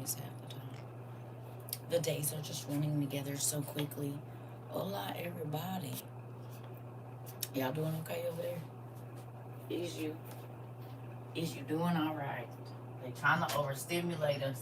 days half the time. The days are just running together so quickly. Hola, everybody. Y'all doing okay over there? Is you? Is you doing all right? They trying to overstimulate us.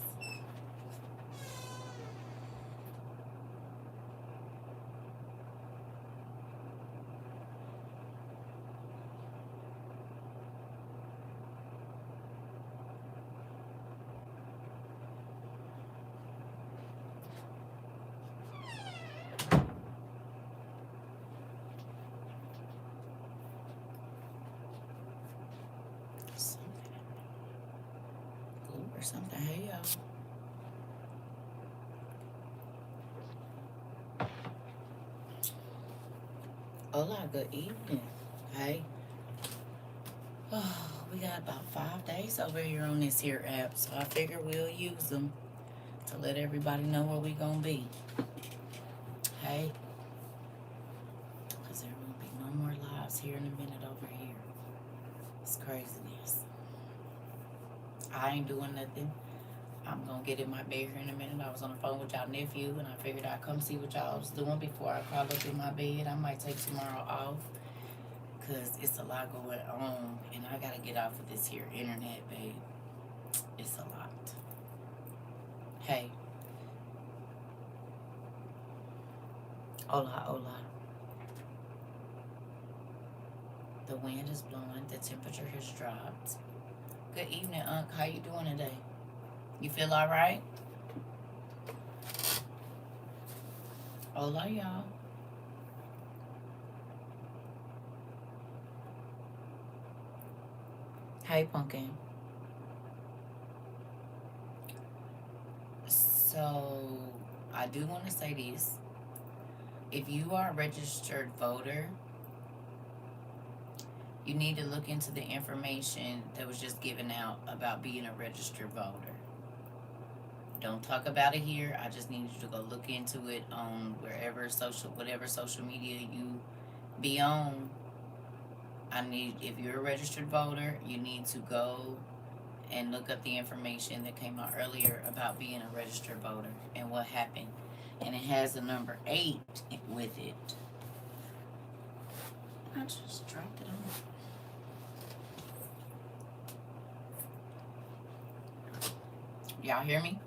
Something. Glue or something. Hey, y'all. Hola, good evening. Hey. Oh, we got about 5 days over here on this here app, so I figure we'll use them to let everybody know where we gonna be. Hey. Because there won't be no more lives here in a minute over here. It's craziness. I ain't doing nothing. I'm gonna get in my bed here in a minute. I was on the phone with y'all nephew, and I figured I'd come see what y'all was doing before I crawl up in my bed. I might take tomorrow off because it's a lot going on, and I gotta get off of this here internet, babe. It's a lot. Hey. Hola, hola. The wind is blowing. The temperature has dropped. Good evening, Unc. How you doing today? You feel all right? Hola, y'all. Hey, Pumpkin. So, I do want to say this. If you are a registered voter, you need to look into the information that was just given out about being a registered voter. Don't talk about it here. I just need you to go look into it on whatever social media you be on. If you're a registered voter, you need to go and look up the information that came out earlier about being a registered voter and what happened. And it has the number 8 with it. I just dropped it on. Y'all hear me?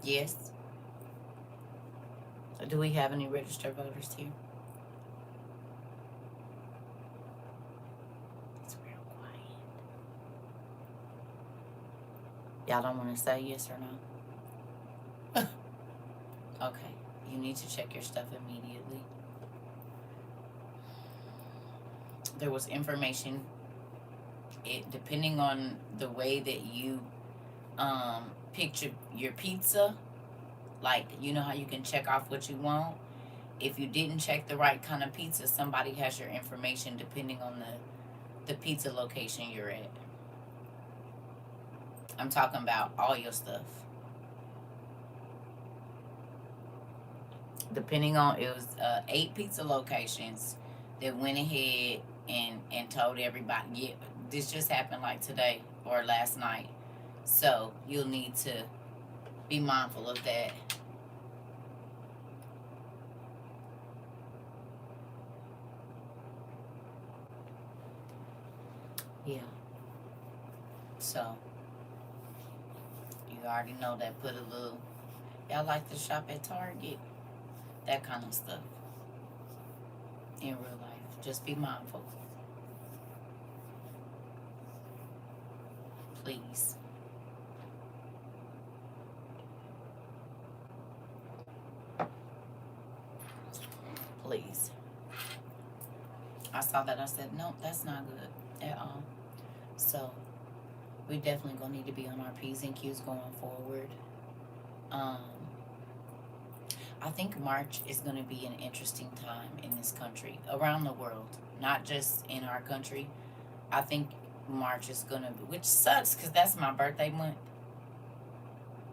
Yes. Do we have any registered voters here? It's real quiet. Y'all don't want to say yes or no? Okay. You need to check your stuff immediately. There was information. Depending on the way that you picked your pizza, like, you know how you can check off what you want? If you didn't check the right kind of pizza, somebody has your information depending on the pizza location you're at. I'm talking about all your stuff. Depending on, it was 8 pizza locations that went ahead and told everybody, yeah, this just happened like today or last night. So you'll need to be mindful of that. Yeah. So you already know that. Put a little, y'all like to shop at Target, that kind of stuff in real life. Just be mindful. Please. Please. I saw that. I said, nope, that's not good at all. So we definitely gonna need to be on our P's and Q's going forward. I think March is going to be an interesting time in this country, around the world, not just in our country. I think March is going to be, which sucks because that's my birthday month.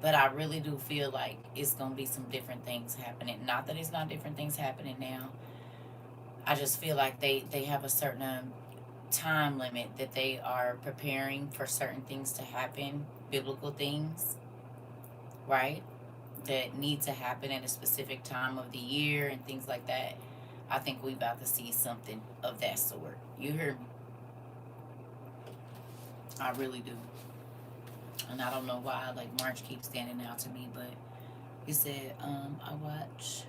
But I really do feel like it's going to be some different things happening. Not that it's not different things happening now. I just feel like they have a certain time limit that they are preparing for certain things to happen, biblical things, right? That need to happen at a specific time of the year and things like that. I think we about to see something of that sort. You hear me? I really do. And I don't know why like March keeps standing out to me, but he said, I watch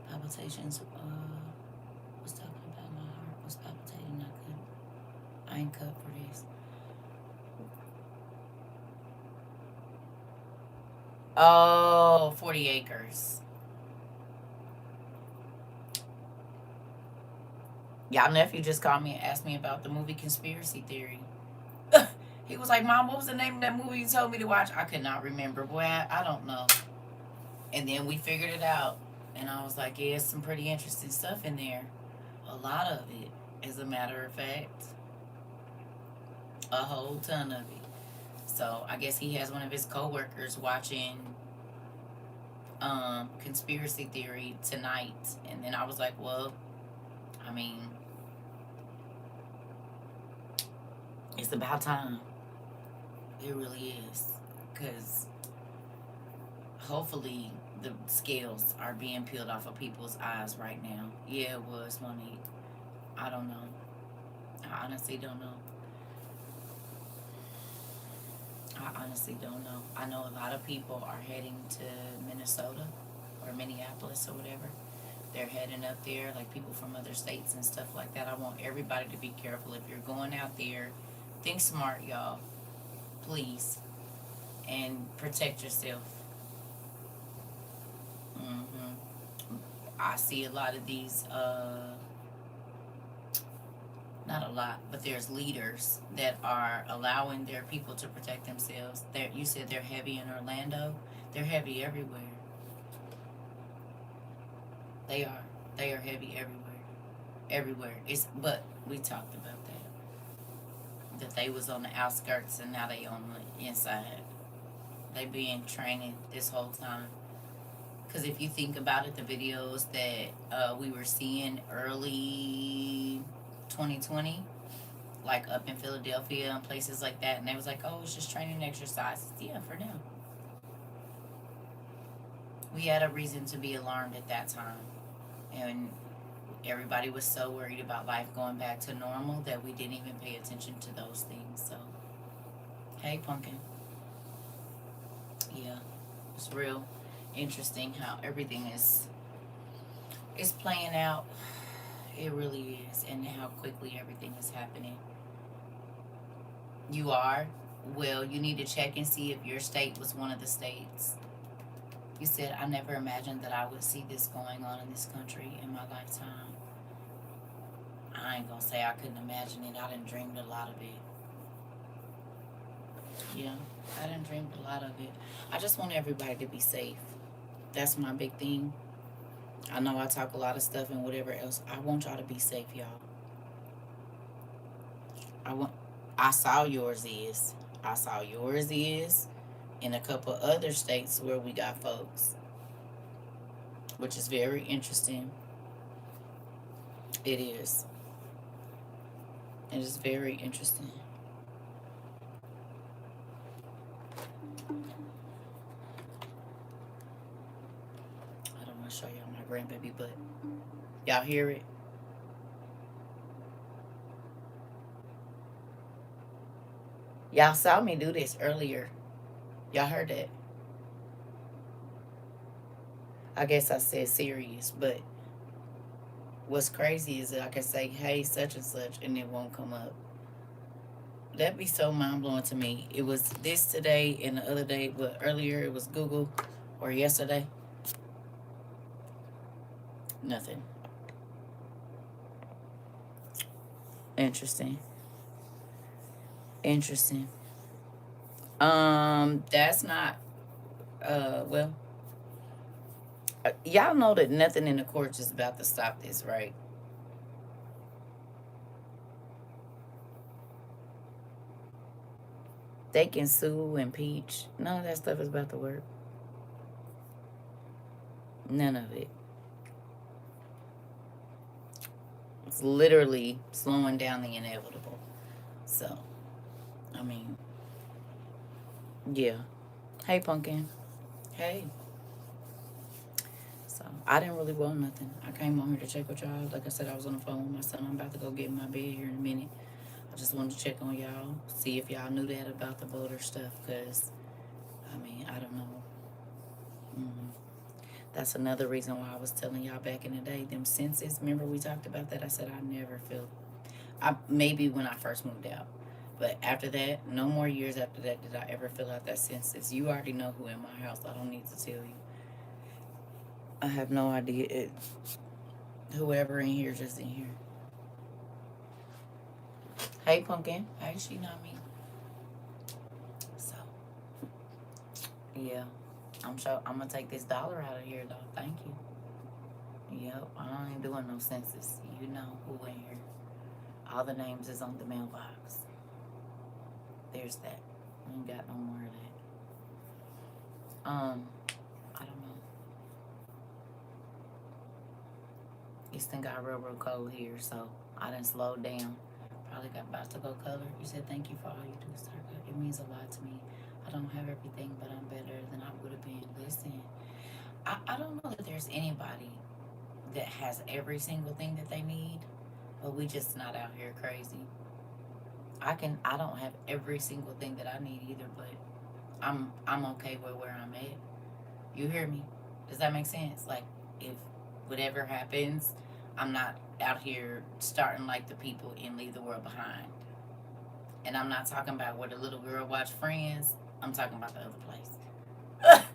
palpitations, was talking about my heart was palpitating, I ain't cut for this. Oh, 40 acres. Y'all nephew just called me and asked me about the movie Conspiracy Theory. He was like, Mom, what was the name of that movie you told me to watch? I could not remember. Boy, I don't know. And then we figured it out. And I was like, yeah, it's some pretty interesting stuff in there. A lot of it, as a matter of fact. A whole ton of it. So I guess he has one of his coworkers watching Conspiracy Theory tonight. And then I was like, well, I mean, it's about time. It really is. Because hopefully the scales are being peeled off of people's eyes right now. Yeah, it was, Monique. I don't know. I honestly don't know. I honestly don't know. I know a lot of people are heading to Minnesota or Minneapolis or whatever. They're heading up there, like people from other states and stuff like that. I want everybody to be careful. If you're going out there, think smart, y'all. Please. And protect yourself. I see a lot of these, not a lot, but there's leaders that are allowing their people to protect themselves. You said they're heavy in Orlando. They're heavy everywhere. They are. They are heavy everywhere. Everywhere. But we talked about that. That they was on the outskirts and now they on the inside. They been training this whole time. Because if you think about it, the videos that we were seeing early 2020, like up in Philadelphia and places like that, and they was like, oh, it's just training exercises. Yeah, for now. We had a reason to be alarmed at that time. And everybody was so worried about life going back to normal that we didn't even pay attention to those things. So, hey, Pumpkin. Yeah, it's real interesting how everything is playing out. It really is, and how quickly everything is happening. You are? Well, you need to check and see if your state was one of the states. You said, I never imagined that I would see this going on in this country in my lifetime. I ain't gonna say I couldn't imagine it. I done dreamed a lot of it. Yeah, I done dreamed a lot of it. I just want everybody to be safe. That's my big thing. I know I talk a lot of stuff and whatever else. I want y'all to be safe, y'all. I saw yours is. I saw yours is in a couple other states where we got folks, which is very interesting. It is. It is very interesting. I don't want to show y'all my grandbaby, but y'all hear it? Y'all saw me do this earlier. Y'all heard that? I guess I said serious, but what's crazy is that I can say, hey, such and such, and it won't come up. That'd be so mind-blowing to me. It was this today and the other day, but earlier it was Google, or yesterday. Nothing. Interesting. Interesting. That's not, well, y'all know that nothing in the courts is about to stop this, right? They can sue, impeach. None of that stuff is about to work. None of it. is literally slowing down the inevitable. So, I mean, yeah. Hey, Pumpkin. Hey. So, I didn't really want nothing. I came on here to check with y'all. Like I said, I was on the phone with my son. I'm about to go get in my bed here in a minute. I just wanted to check on y'all, see if y'all knew that about the voter stuff, because, I mean, I don't know. Mm-hmm. That's another reason why I was telling y'all back in the day, them census, remember we talked about that? I said I never felt, maybe when I first moved out. But after that, no more years after that did I ever fill out that census. You already know who in my house. I don't need to tell you. I have no idea. Whoever in here just in here. Hey, Pumpkin. Hey, she not me. So, yeah. I'm sure I'm gonna take this dollar out of here though. Thank you. Yep, I ain't doing no census. You know who in here. All the names is on the mailbox. There's that. I ain't got no more of that. I don't know. It's done got real cold here, so I done slowed down. Probably got about to go color. You said thank you for all you do, CERCA. It means a lot to me. I don't have everything, but I'm better than I would have been. Listen, I don't know that there's anybody that has every single thing that they need, but we just not out here crazy. I don't have every single thing that I need either, but I'm okay with where I'm at. You hear me? Does that make sense? Like, if whatever happens, I'm not out here starting like the people in Leave the World Behind. And I'm not talking about where the little girl watched Friends. I'm talking about the other place.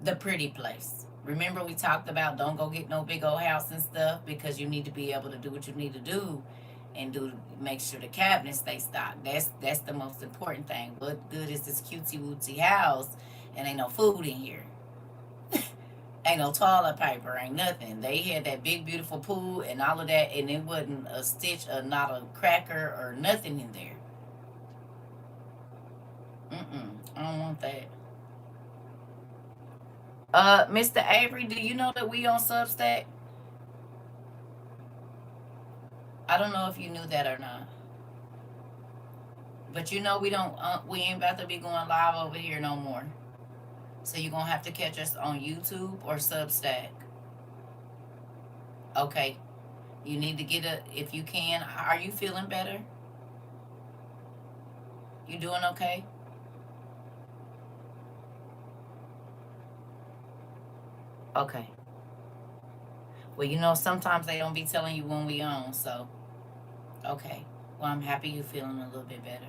The pretty place. Remember we talked about don't go get no big old house and stuff because you need to be able to do what you need to do and make sure the cabinets stay stocked. That's the most important thing. What good is this cutesy wootsy house and ain't no food in here? Ain't no toilet paper, ain't nothing. They had that big beautiful pool and all of that, and it wasn't a stitch or not a cracker or nothing in there. I don't want that. Mr. Avery, do you know that we on Substack? I don't know if you knew that or not. But you know we ain't about to be going live over here no more. So you're gonna have to catch us on YouTube or Substack. Okay. You need to if you can. Are you feeling better? You doing okay? Okay. Well, you know, sometimes they don't be telling you when we on, so okay. Well, I'm happy you feeling a little bit better.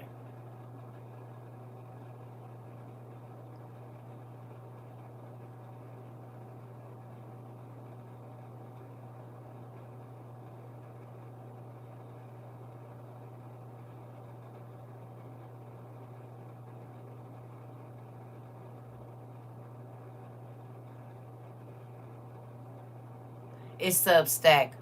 It's Substack.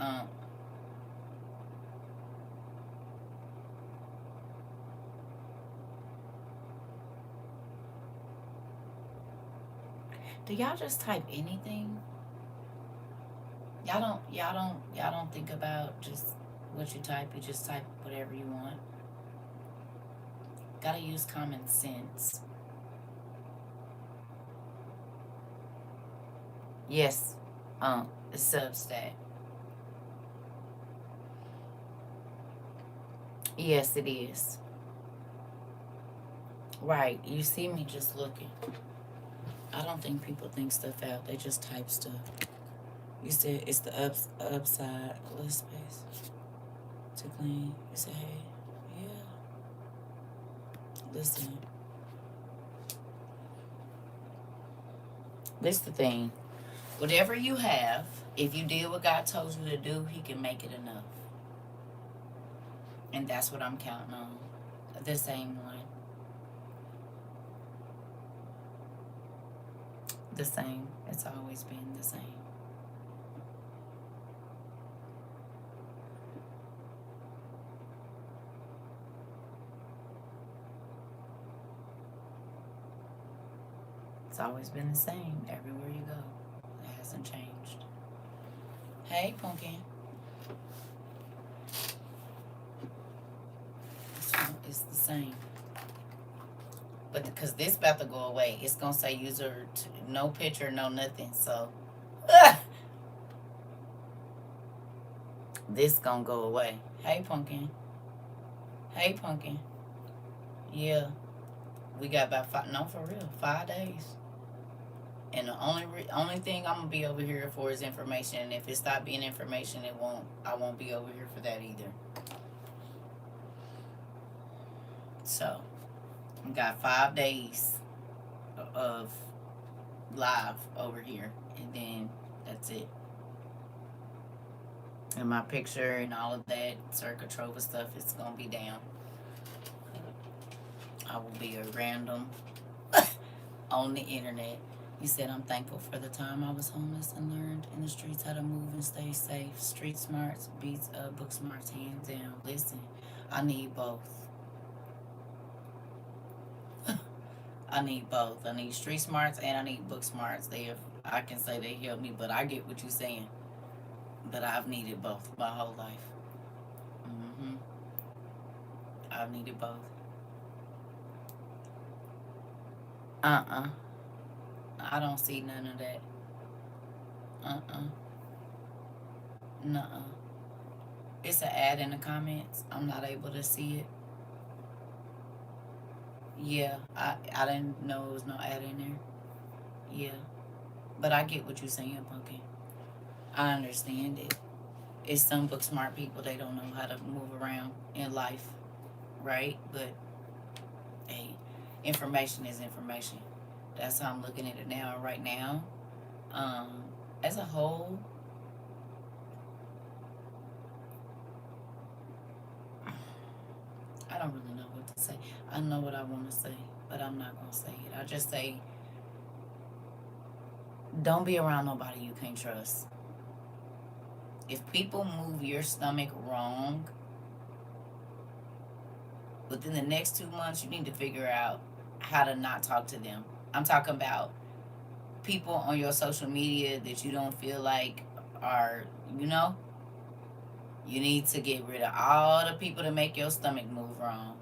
Do y'all just type anything? Y'all don't think about just what you type. You just type whatever you want. Gotta use common sense. Yes. It's Substack. Yes, it is. Right. You see me just looking. I don't think people think stuff out. They just type stuff. You said it's the upside less space to clean. You said, hey, yeah. Listen. This the thing. Whatever you have, if you did what God told you to do, He can make it enough. And that's what I'm counting on. The same one. The same. It's always been the same. It's always been the same everywhere you go. It hasn't changed. Hey, Pumpkin. it's the same. But because this about to go away, it's gonna say user no picture, no nothing. So this gonna go away. Hey pumpkin. Hey pumpkin. Yeah, we got about no, for real, 5 days. And the only thing I'm gonna be over here for is information. And if it stop being information, I won't be over here for that either. So we got 5 days of live over here, and then that's it. And my picture and all of that CERCA TROVA stuff is gonna be down. I will be a random on the internet. You said, I'm thankful for the time I was homeless and learned in the streets how to move and stay safe. Street smarts beats book smarts hands down. Listen, I need both. I need both. I need street smarts and I need book smarts. I can say they help me, but I get what you're saying. But I've needed both my whole life. I've needed both. I don't see none of that. Nuh-uh. It's an ad in the comments. I'm not able to see it. Yeah, I didn't know it was no ad in there. Yeah. But I get what you're saying, Pumpkin. I understand it. It's some book smart people, they don't know how to move around in life, right? But hey, information is information. That's how I'm looking at it now. Right now, as a whole, I don't really know what to say. I know what I want to say, but I'm not going to say it. I just say, don't be around nobody you can't trust. If people move your stomach wrong, within the next 2 months, you need to figure out how to not talk to them. I'm talking about people on your social media that you don't feel like are, you need to get rid of all the people that make your stomach move wrong.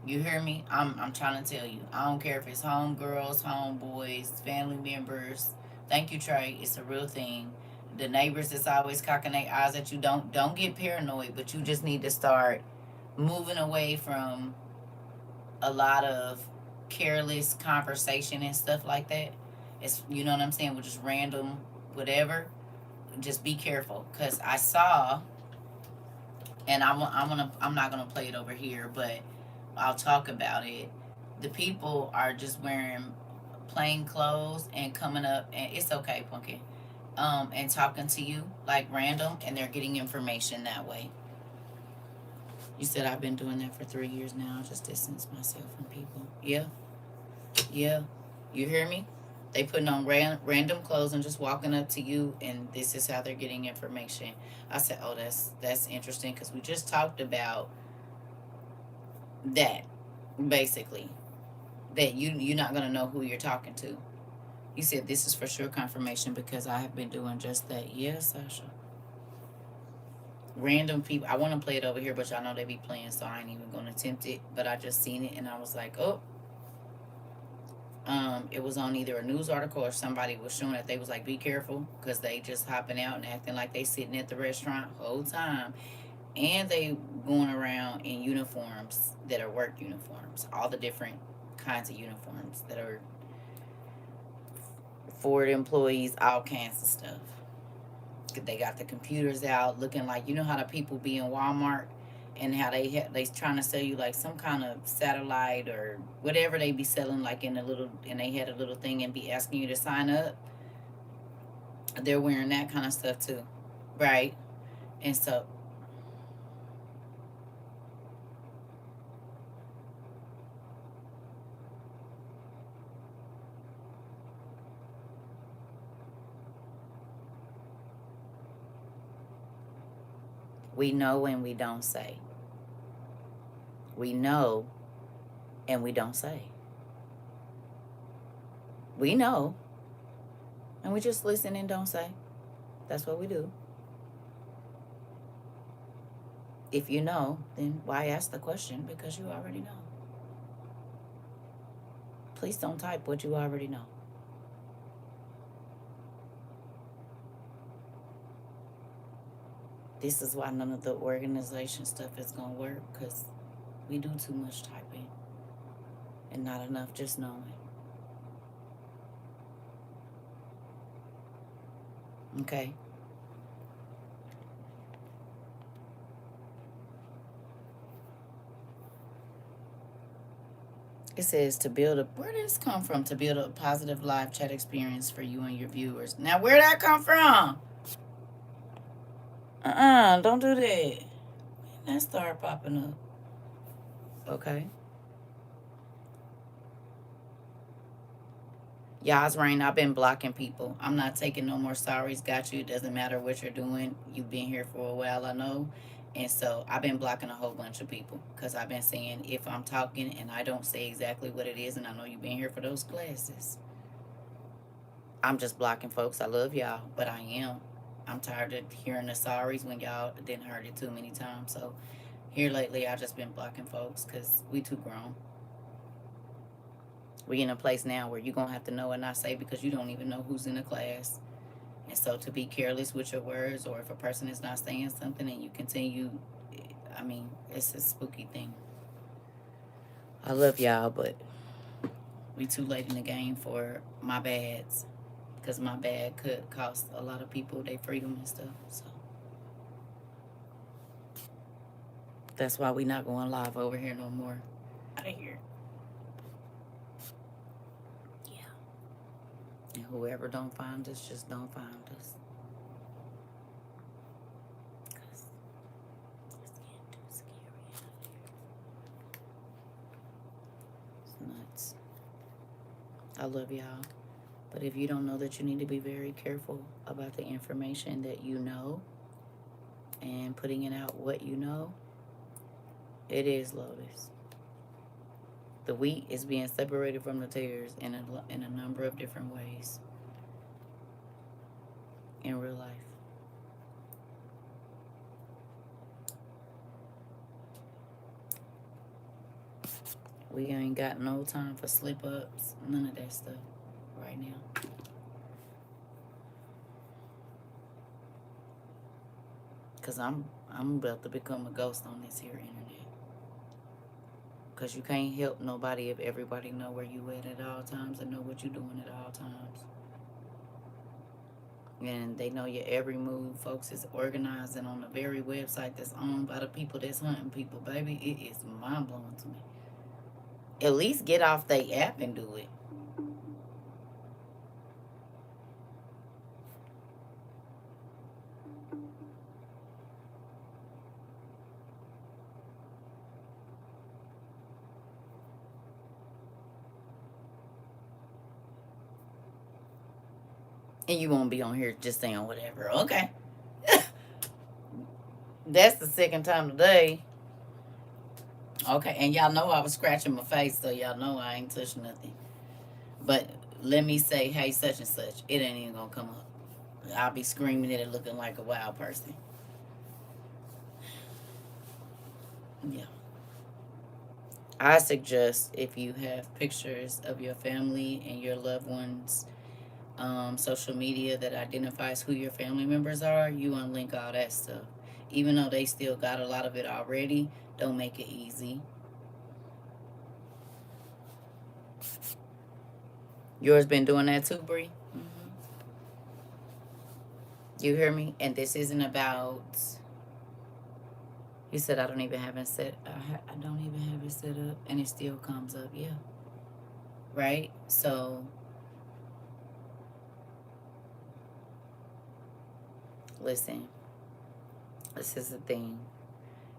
You hear me? I'm trying to tell you. I don't care if it's homegirls, homeboys, family members. Thank you, Trey. It's a real thing. The neighbors that's always cocking their eyes at you, don't get paranoid, but you just need to start moving away from a lot of careless conversation and stuff like that. It's, you know what I'm saying, with just random whatever. Just be careful, because I saw, and I'm not gonna play it over here, but I'll talk about it. The people are just wearing plain clothes and coming up, and it's okay, Pumpkin, and talking to you like random, and they're getting information that way. You said I've been doing that for 3 years now, just distance myself from people. Yeah. You hear me? They putting on random clothes and just walking up to you, and this is how they're getting information. I said, oh, that's interesting, because we just talked about that, basically, that you're not going to know who you're talking to. You said this is for sure confirmation, because I have been doing just that. Yes, Sasha. Random people. I want to play it over here, but y'all know they be playing, so I ain't even going to attempt it. But I just seen it, and I was like, oh. It was on either a news article or somebody was showing that they was like, be careful, because they just hopping out and acting like they sitting at the restaurant whole time. And they going around in uniforms that are work uniforms. All the different kinds of uniforms that are Ford employees, all kinds of stuff. They got the computers out looking like, you know how the people be in Walmart and how they trying to sell you like some kind of satellite or whatever they be selling, like in a little, and they had a little thing and be asking you to sign up. They're wearing that kind of stuff too, right? And so we know and we don't say. We know and we don't say. We know and we just listen and don't say. That's what we do. If you know, then why ask the question? Because you already know. Please don't type what you already know. This is why none of the organization stuff is going to work, because we do too much typing and not enough just knowing. Okay? It says to build a, where did this come from? To build a positive live chat experience for you and your viewers. Now, where did that come from? Don't do that. That started popping up. Okay. Y'all's rain, I've been blocking people. I'm not taking no more sorries. Got you. It doesn't matter what you're doing. You've been here for a while, I know. And so I've been blocking a whole bunch of people because I've been saying if I'm talking and I don't say exactly what it is, and I know you've been here for those classes, I'm just blocking folks. I love y'all, but I am. I'm tired of hearing the sorries when y'all didn't heard it too many times. So here lately, I've just been blocking folks because we too grown. We in a place now where you're going to have to know and not say because you don't even know who's in the class. And so to be careless with your words, or if a person is not saying something and you continue, I mean, it's a spooky thing. I love y'all, but we too late in the game for my bads, because my bad could cost a lot of people their freedom and stuff. So that's why we not going live over here no more. Out of here. Yeah. And whoever don't find us, just don't find us. It's getting too scary out here. It's nuts. I love y'all. But if you don't know that, you need to be very careful about the information that you know and putting it out what you know. It is, Lotus. The wheat is being separated from the tares in a number of different ways in real life. We ain't got no time for slip ups, none of that stuff right now. Cause I'm about to become a ghost on this here internet. Cause you can't help nobody if everybody know where you at all times and know what you doing at all times. And they know your every move. Folks is organizing on the very website that's owned by the people that's hunting people, baby. It is mind blowing to me. At least get off the app and do it. And you won't be on here just saying whatever. Okay. That's the second time today. Okay, and y'all know I was scratching my face, so y'all know I ain't touching nothing. But let me say, hey, such and such. It ain't even gonna come up. I'll be screaming at it looking like a wild person. Yeah. I suggest if you have pictures of your family and your loved ones, social media that identifies who your family members are, you unlink all that stuff. Even though they still got a lot of it already, don't make it easy. Yours been doing that too, Bree? Mm-hmm. You hear me? And this isn't about. You said I don't even have it set. I don't even have it set up, and it still comes up. Yeah. Right. So listen. This is the thing.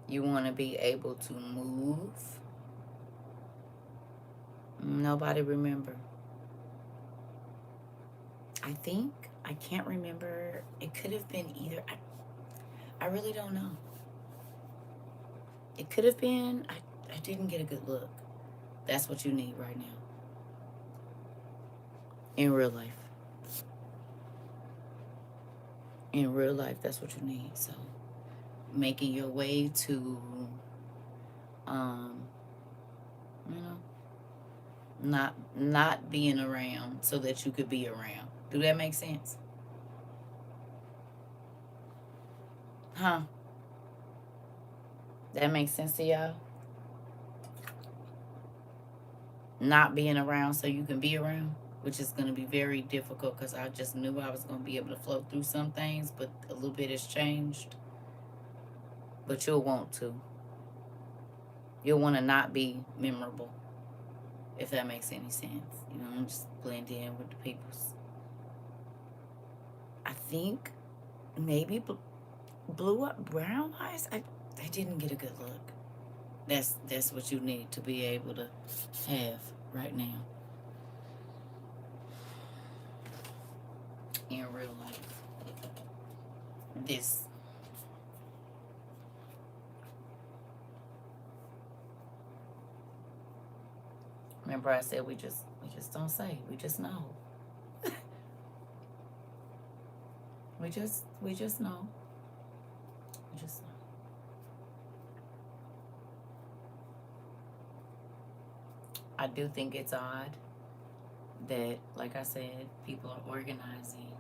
You want to be able to move. Nobody remember. I think I can't remember. It could have been either. I really don't know. It could have been. I didn't get a good look. That's what you need right now. In real life. In real life, that's what you need. So making your way to, um, you know, not being around so that you could be around. Do that make sense? Huh? That makes sense to y'all? Not being around so you can be around, which is going to be very difficult because I just knew I was going to be able to flow through some things, but a little bit has changed. But you'll want to. You'll want to not be memorable, if that makes any sense. You know, just blend in with the peoples. I think maybe blue up brown eyes. I didn't get a good look. That's what you need to be able to have right now in real life. This. Remember I said we just don't say. We just know. we just know. We just know. I do think it's odd that, like I said, people are organizing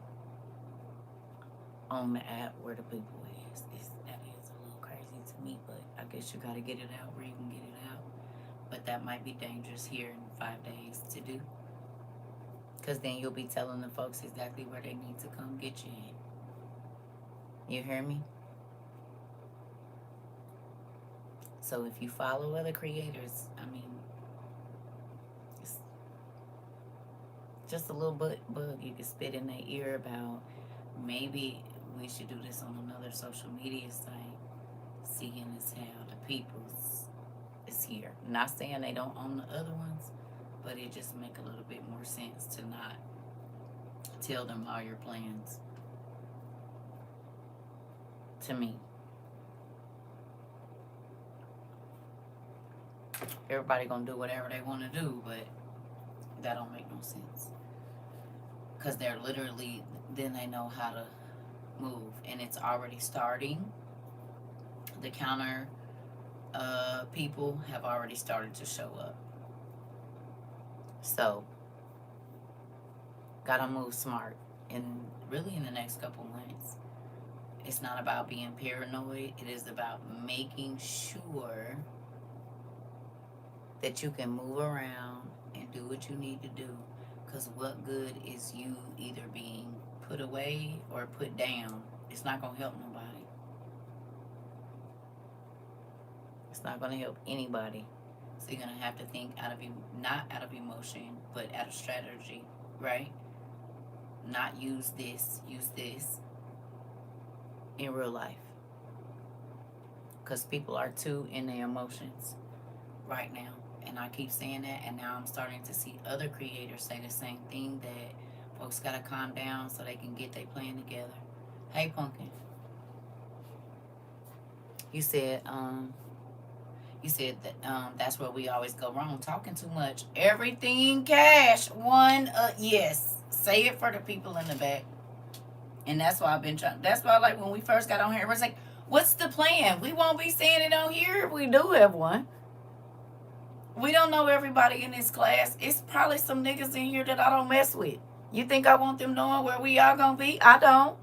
on the app where the people is. That is a little crazy to me, but I guess you gotta get it out where you can get it out. But that might be dangerous here in 5 days to do. Because then you'll be telling the folks exactly where they need to come get you at. You hear me? So if you follow other creators, I mean, it's just a little bug you can spit in their ear about. Maybe we should do this on another social media site, seeing as how the people's is here. Not saying they don't own the other ones, but it just make a little bit more sense to not tell them all your plans. To me. Everybody gonna do whatever they want to do, but that don't make no sense. Because they're literally, then they know how to move. And it's already starting. The counter people have already started to show up. So, gotta move smart. And really in the next couple months, it's not about being paranoid. It is about making sure that you can move around and do what you need to do. Because what good is you either being put away or put down? It's not going to help nobody. It's not going to help anybody. So you're going to have to think not out of emotion, but out of strategy, right? Not use this in real life. Because people are too in their emotions right now. And I keep saying that, and now I'm starting to see other creators say the same thing, that folks gotta calm down so they can get their plan together. Hey, Pumpkin. You said that that's where we always go wrong, talking too much. Everything cash. Yes. Say it for the people in the back. And that's why I've been trying. That's why, like, when we first got on here, everyone's like, what's the plan? We won't be saying it on here if we do have one. We don't know everybody in this class. It's probably some niggas in here that I don't mess with. You think I want them knowing where we are gonna be? I don't.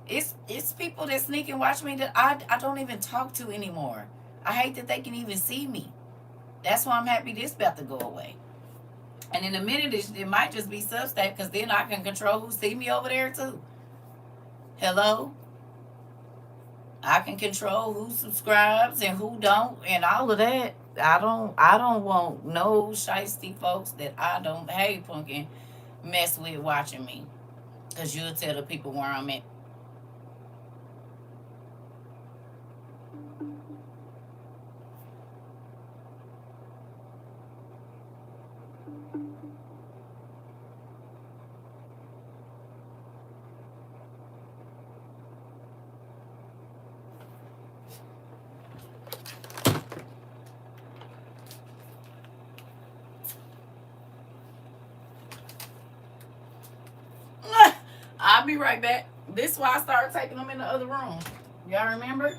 It's people that sneak and watch me that I don't even talk to anymore. I hate that they can even see me. That's why I'm happy this about to go away. And in a minute, it might just be Substack, because then I can control who see me over there too. Hello? I can control who subscribes and who don't and all of that. I don't want no shiesty folks that I don't, hey, Pumpkin, mess with watching me. Because you'll tell the people where I'm at. I'll be right back. This is why I started taking them in the other room. Y'all remember?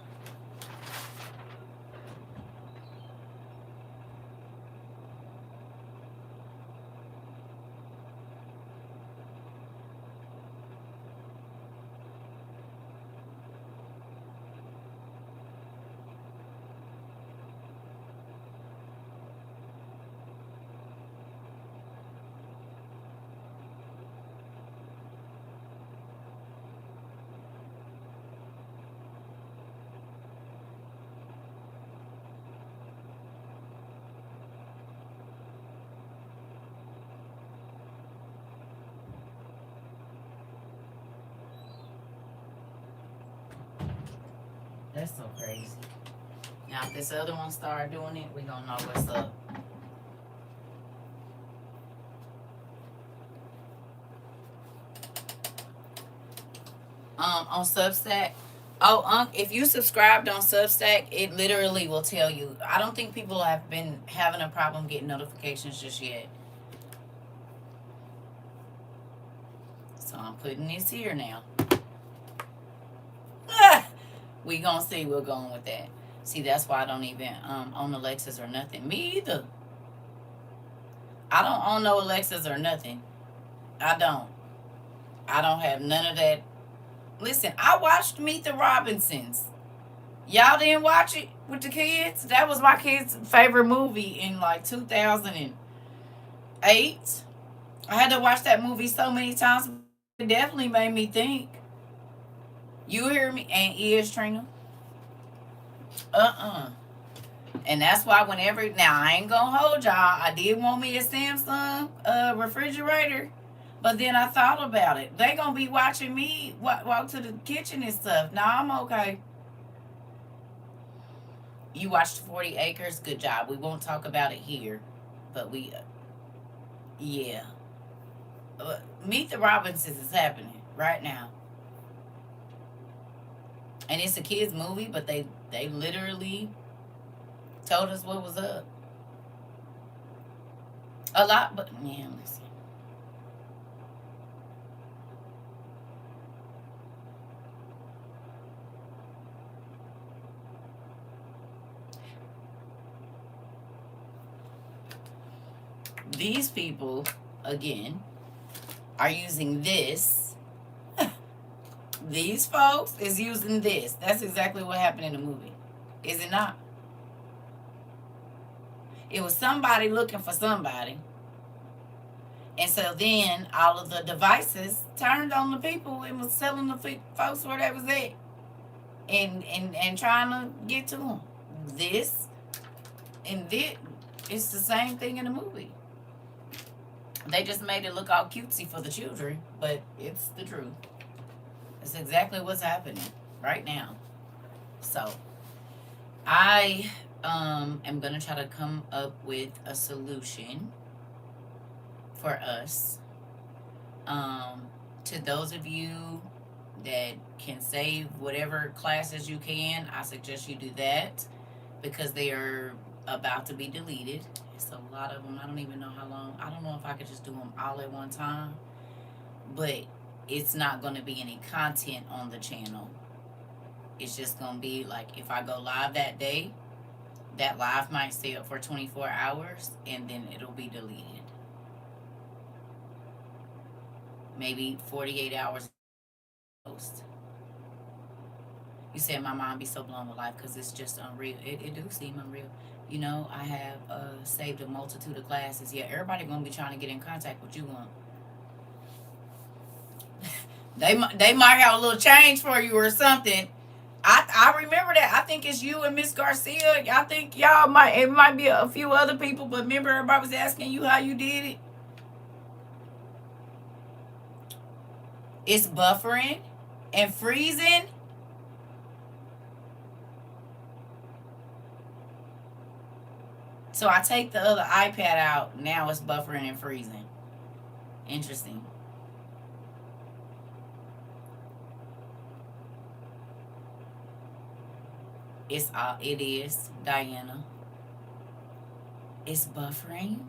That's so crazy. Now, if this other one start doing it, we gonna know what's up. On Substack. Oh, if you subscribed on Substack, it literally will tell you. I don't think people have been having a problem getting notifications just yet. So I'm putting this here now. We gonna see. We're going with that. See, that's why I don't even own Alexas or nothing. Me either. I don't own no Alexas or nothing. I don't. I don't have none of that. Listen, I watched Meet the Robinsons. Y'all didn't watch it with the kids? That was my kids' favorite movie in like 2008. I had to watch that movie so many times. It definitely made me think. You hear me? And ears, Trina? And that's why whenever, now I ain't gonna hold y'all. I did want me a Samsung refrigerator, but then I thought about it. They gonna be watching me walk to the kitchen and stuff. Nah, I'm okay. You watched 40 Acres. Good job. We won't talk about it here, but yeah. Meet the Robinsons is happening right now, and it's a kids movie, but they literally told us what was up. A lot, but yeah, listen. These people, again, are using this. These folks is using this. That's exactly what happened in the movie. Is it not? It was somebody looking for somebody. And so then all of the devices turned on the people and was telling the folks where they was at. And trying to get to them. This and this, it's the same thing in the movie. They just made it look all cutesy for the children, but it's the truth. It's exactly what's happening right now. So I am gonna try to come up with a solution for us. To those of you that can save whatever classes you can, I suggest you do that because they are about to be deleted. It's a lot of them. I don't even know how long. I don't know if I could just do them all at one time, but it's not going to be any content on the channel. It's just going to be like if I go live that day, that live might stay up for 24 hours and then it'll be deleted. Maybe 48 hours post. You said my mom be so blown with life because it's just unreal. It do seem unreal. You know, I have saved a multitude of classes. Yeah, everybody gonna be trying to get in contact with you on. they might have a little change for you or something. I remember that. I think it's you and Miss Garcia. I think y'all it might be a few other people, but remember everybody was asking you how you did it. It's buffering and freezing. So I take the other iPad out. Now it's buffering and freezing. Interesting. It is, Diana. It's buffering.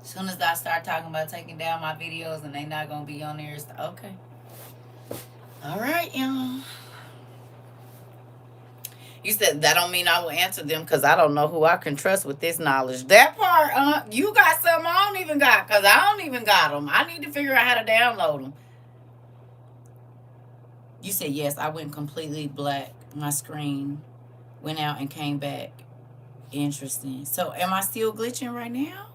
As soon as I start talking about taking down my videos and they not gonna be on there, it's okay. All right, y'all. You said that don't mean I will answer them because I don't know who I can trust with this knowledge. That part, you got something I don't even got because I don't even got them. I need to figure out how to download them. You said yes. I went completely black. My screen went out and came back. Interesting. So am I still glitching right now?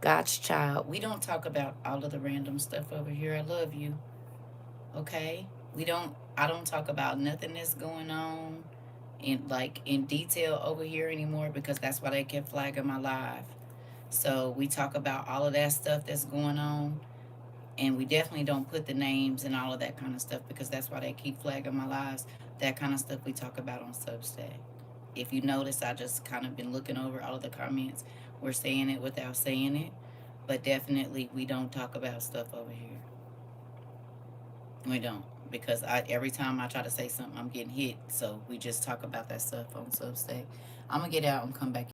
God's child. We don't talk about all of the random stuff over here. I love you. Okay? I don't talk about nothing that's going on in detail over here anymore because that's why they kept flagging my live. So we talk about all of that stuff that's going on, and we definitely don't put the names and all of that kind of stuff because that's why they keep flagging my lives. That kind of stuff we talk about on Substack. If you notice, I just kind of been looking over all of the comments. We're saying it without saying it, but definitely we don't talk about stuff over here. We don't, because every time I try to say something, I'm getting hit. So we just talk about that stuff on Substack. I'm gonna get out and come back